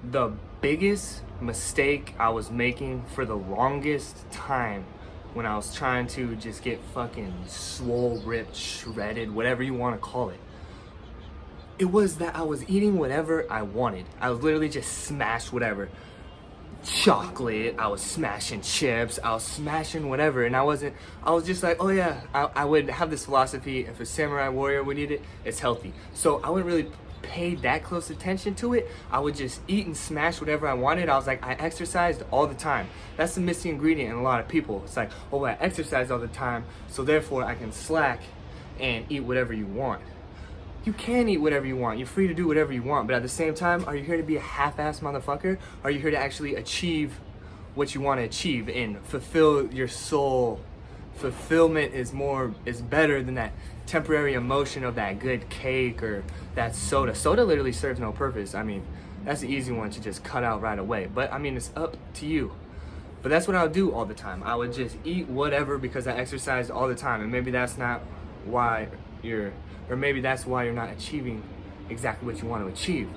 The biggest mistake I was making for the longest time when I was trying to just get fucking swole, ripped, shredded, whatever you want to call it, it was that I was eating whatever I wanted. I was literally just smashed whatever. Chocolate, I was smashing chips, I was smashing whatever, and I was just like, oh yeah, I would have this philosophy, if a samurai warrior would eat it, it's healthy. So I wouldn't really pay that close attention to it. I would just eat and smash whatever I wanted. I was like, I exercised all the time. That's the missing ingredient in a lot of people. It's like, oh, I exercise all the time, so therefore I can slack and eat whatever you want. You can eat whatever you want. You're free to do whatever you want. But at the same time, are you here to be a half-ass motherfucker? Or are you here to actually achieve what you want to achieve and fulfill your soul? Fulfillment is better than that temporary emotion of that good cake or that soda. Soda literally serves no purpose. I mean, that's the easy one to just cut out right away. But I mean, it's up to you. But that's what I would do all the time. I would just eat whatever because I exercised all the time. And maybe that's not why maybe that's why you're not achieving exactly what you want to achieve.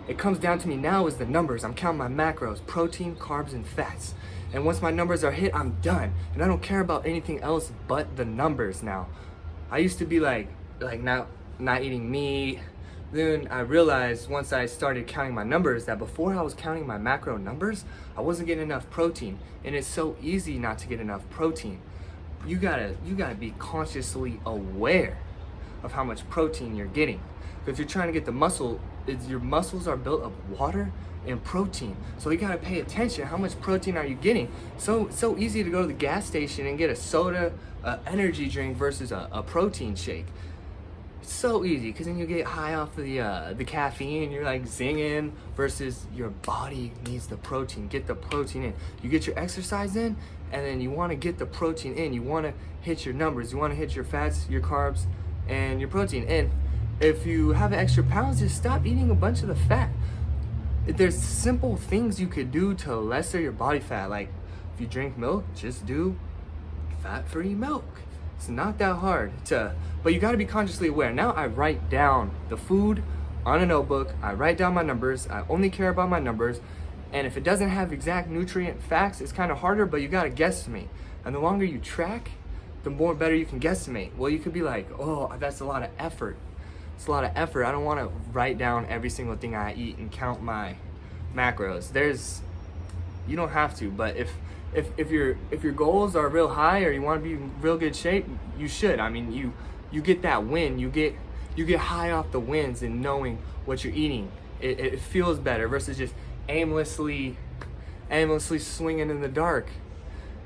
It comes down to me now is the numbers. I'm counting my macros, protein, carbs, and fats. And once my numbers are hit, I'm done. And I don't care about anything else but the numbers now. I used to be like not eating meat. Then I realized once I started counting my numbers that before I was counting my macro numbers, I wasn't getting enough protein. And it's so easy not to get enough protein. You gotta be consciously aware of how much protein you're getting. If you're trying to get the muscle, your muscles are built of water and protein. So you gotta pay attention. How much protein are you getting? So easy to go to the gas station and get a soda, energy drink versus a protein shake. It's so easy because then you get high off the caffeine and you're like zinging versus your body needs the protein. Get the protein in. You get your exercise in and then you want to get the protein in. You want to hit your numbers. You want to hit your fats, your carbs, and your protein. And if you have extra pounds, just stop eating a bunch of the fat. There's simple things you could do to lesser your body fat. Like if you drink milk, just do fat-free milk. It's not that hard but you got to be consciously aware. Now I write down the food on a notebook. I write down my numbers. I only care about my numbers. And if it doesn't have exact nutrient facts, it's kind of harder, but you got to guesstimate. And the longer you track, the more better you can guesstimate. Well, you could be like, oh, that's a lot of effort. It's a lot of effort. I don't want to write down every single thing I eat and count my macros. You don't have to, but if your goals are real high or you want to be in real good shape, you should. I mean, you get that win. You get high off the wins and knowing what you're eating. It feels better versus just aimlessly swinging in the dark.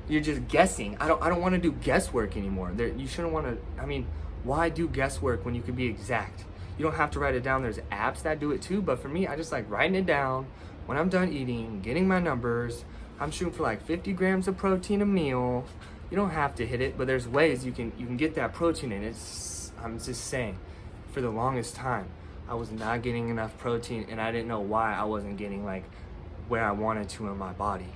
You're just guessing. I don't want to do guesswork anymore. You shouldn't want to. I mean, why do guesswork when you can be exact? You don't have to write it down. There's apps that do it too, but for me, I just like writing it down when I'm done eating, getting my numbers. I'm shooting for like 50 grams of protein a meal. You don't have to hit it, but there's ways you can get that protein in. I'm just saying, for the longest time, I was not getting enough protein, and I didn't know why I wasn't getting like where I wanted to in my body.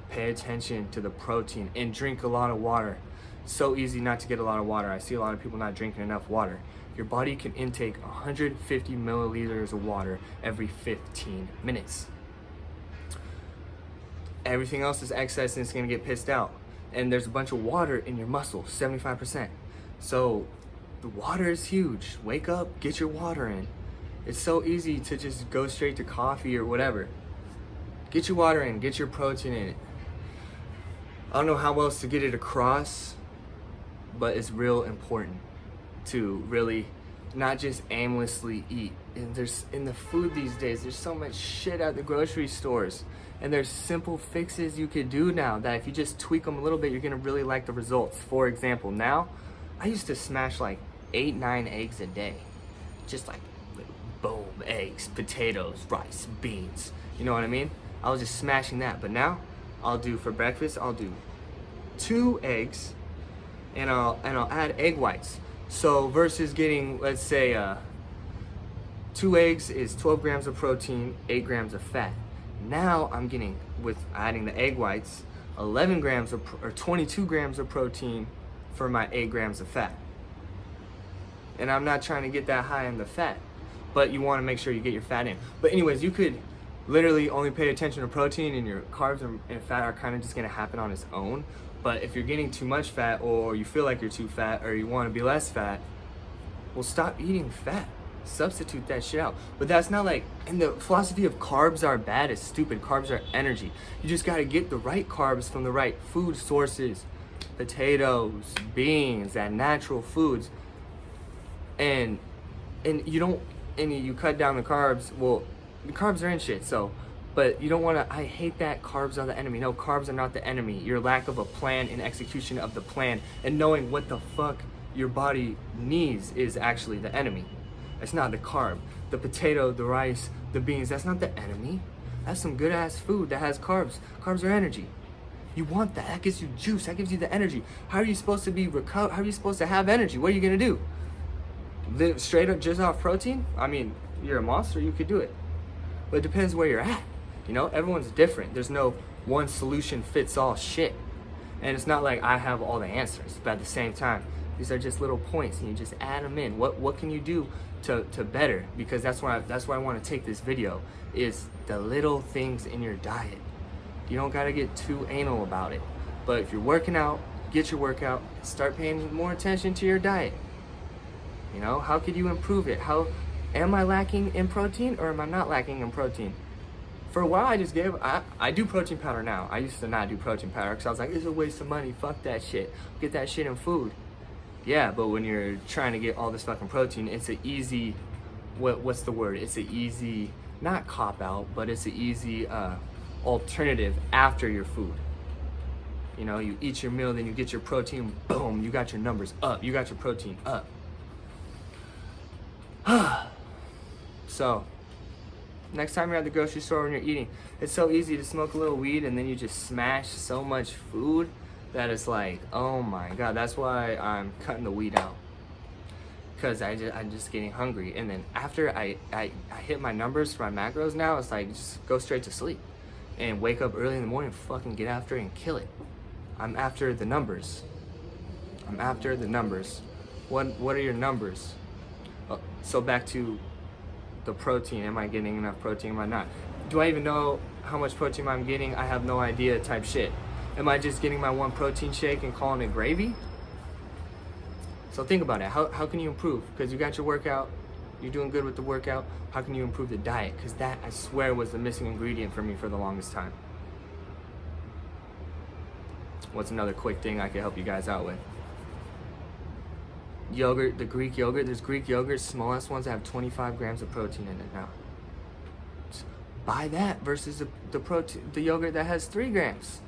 Pay attention to the protein and drink a lot of water. It's so easy not to get a lot of water. I see a lot of people not drinking enough water. Your body can intake 150 milliliters of water every 15 minutes. Everything else is excess and it's gonna get pissed out. And there's a bunch of water in your muscle, 75%. So the water is huge. Wake up, get your water in. It's so easy to just go straight to coffee or whatever. Get your water in, get your protein in it. I don't know how else to get it across, but it's real important to really not just aimlessly eat. And there's in the food these days, there's so much shit at the grocery stores. And there's simple fixes you could do now that if you just tweak them a little bit, you're gonna really like the results. For example, now, I used to smash like 8-9 eggs a day. Just like boom, eggs, potatoes, rice, beans. You know what I mean? I was just smashing that. But now, I'll do for breakfast, I'll do 2 eggs and I'll add egg whites. So versus getting, let's say, 2 eggs is 12 grams of protein, 8 grams of fat. Now I'm getting, with adding the egg whites, 11 grams or 22 grams of protein for my 8 grams of fat. And I'm not trying to get that high in the fat, but you want to make sure you get your fat in. But anyways, you could literally only pay attention to protein, and your carbs and fat are kind of just gonna happen on its own. But if you're getting too much fat, or you feel like you're too fat, or you want to be less fat, well, stop eating fat. Substitute that shit out. But that's not like, and the philosophy of carbs are bad is stupid. Carbs are energy. You just gotta get the right carbs from the right food sources. Potatoes, beans, that natural foods. And you don't, and you cut down the carbs. Well, the carbs are in shit, so, but you don't wanna, I hate that carbs are the enemy. No, carbs are not the enemy. Your lack of a plan and execution of the plan and knowing what the fuck your body needs is actually the enemy. It's not the carb. The potato, the rice, the beans, that's not the enemy. That's some good ass food that has carbs. Carbs are energy. You want that. That gives you juice. That gives you the energy. How are you supposed to be how are you supposed to have energy? What are you gonna do? Live straight up just off protein? I mean, you're a monster, you could do it. But it depends where you're at. You know, everyone's different. There's no one solution fits all shit. And it's not like I have all the answers, but at the same time, these are just little points, and you just add them in. What can you do to better? Because that's why I want to take this video, is the little things in your diet. You don't got to get too anal about it. But if you're working out, get your workout, start paying more attention to your diet. You know, how could you improve it? How am I lacking in protein, or am I not lacking in protein? For a while, I do protein powder now. I used to not do protein powder because I was like, it's a waste of money. Fuck that shit. Get that shit in food. Yeah, but when you're trying to get all this fucking protein, it's an easy, what's the word? It's an easy, not cop out, but it's an easy alternative after your food. You know, you eat your meal, then you get your protein, boom, you got your numbers up, you got your protein up. So, next time you're at the grocery store when you're eating, it's so easy to smoke a little weed and then you just smash so much food that it's like, oh my god. That's why I'm cutting the weed out, because I'm just getting hungry. And then after I hit my numbers for my macros now, it's like just go straight to sleep and wake up early in the morning and fucking get after it and kill it. I'm after the numbers. I'm after the numbers. What are your numbers? So back to the protein. Am I getting enough protein? Am I not? Do I even know how much protein I'm getting? I have no idea type shit. Am I just getting my one protein shake and calling it gravy? So think about it. How can you improve? Because you got your workout, you're doing good with the workout. How can you improve the diet? Because that, I swear, was the missing ingredient for me for the longest time. What's another quick thing I could help you guys out with? Yogurt, the Greek yogurt. There's Greek yogurt, smallest ones that have 25 grams of protein in it now. Just buy that versus the yogurt that has 3 grams.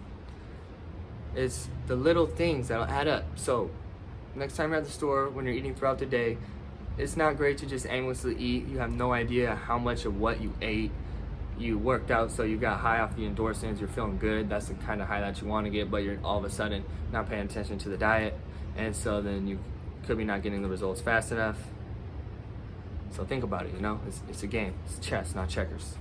It's the little things that'll add up. So next time you're at the store, when you're eating throughout the day, it's not great to just aimlessly eat. You have no idea how much of what you ate. You worked out, so you got high off the endorphins, you're feeling good. That's the kind of high that you want to get, but you're all of a sudden not paying attention to the diet. And so then you could be not getting the results fast enough. So think about it, you know? It's a game. It's chess, not checkers.